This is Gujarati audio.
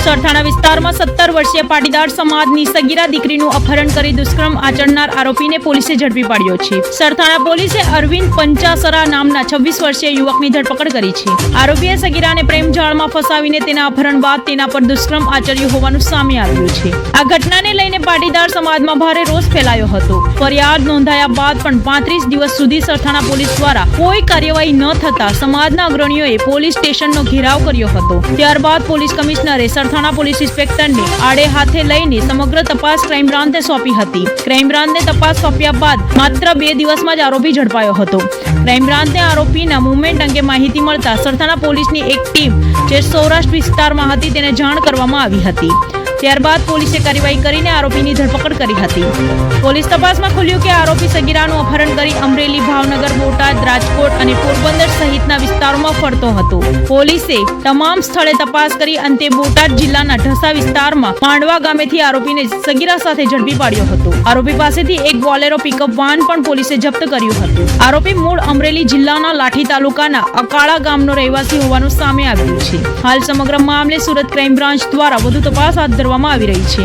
સરથાણા વિસ્તારમાં 17 વર્ષીય પાટીદાર સમાજની સગીરા દીકરીનું અપહરણ કરી દુષ્કર્મ આચરનાર આરોપીને પોલીસે ઝડપી પાડ્યો છે. સરથાણા પોલીસે અરવિંદ પંચાસરા નામના 26 વર્ષીય યુવકની ધરપકડ કરી છે. આરોપીએ સગીરાને પ્રેમ જાળમાં ફસાવીને તેના અપહરણ બાદ તેના પર દુષ્કર્મ આચર્યું હોવાનું સામે આવ્યું છે. આ ઘટનાને લઈને પાટીદાર સમાજમાં ભારે રોષ ફેલાયો હતો. ફરિયાદ નોંધાયા બાદ પણ 35 દિવસ સુધી સરથાણા પોલીસ દ્વારા કોઈ કાર્યવાહી ન થતા સમાજના અગ્રણીઓએ પોલીસ સ્ટેશનનો ઘેરાવ કર્યો હતો. ત્યારબાદ પોલીસ કમિશનરે સરથાણા પોલીસ ઇન્સ્પેક્ટરને આડે હાથે લઈને સમગ્ર તપાસ ક્રાઇમ બ્રાન્ચને સોંપી હતી. ક્રાઇમ બ્રાન્ચને તપાસ સોંપ્યા બાદ માત્ર 2 દિવસમાં જ આરોપી ઝડપાયો હતો. ક્રાઇમ બ્રાન્ચને આરોપીના મૂવમેન્ટ અંગે માહિતી મળતા સરથાણા પોલીસની એક ટીમ જે સૌરાષ્ટ્ર વિસ્તારમાં હતી તેને જાણ કરવામાં આવી હતી. ત્યારબાદ પોલીસે કાર્યવાહી કરીને આરોપીની ધરપકડ કરી હતી. પોલીસ તપાસમાં ખુલ્યું કે આરોપી સગીરાનું અપહરણ કરી અમરેલી, ભાવનગર, બોટાદ, રાજકોટ અને પોરબંદર સહિતના વિસ્તારોમાં ફરતો હતો. પોલીસે તમામ સ્થળે તપાસ કરી અંતે બોટાદ જિલ્લાના ઢસા વિસ્તારમાં માંડવા ગામેથી આરોપીને સગીરા સાથે ઝડપી પાડ્યો હતો. આરોપી પાસેથી એક બોલેરો પિકઅપ વાન પણ પોલીસે જપ્ત કર્યું હતું. આરોપી મૂળ અમરેલી જિલ્લાના લાઠી તાલુકાના અકાળા ગામનો રહેવાસી હોવાનું સામે આવ્યું છે. હાલ સમગ્ર મામલે સુરત ક્રાઇમ બ્રાન્ચ દ્વારા વધુ તપાસ હાથ ધરવામાં આવી રહી છે.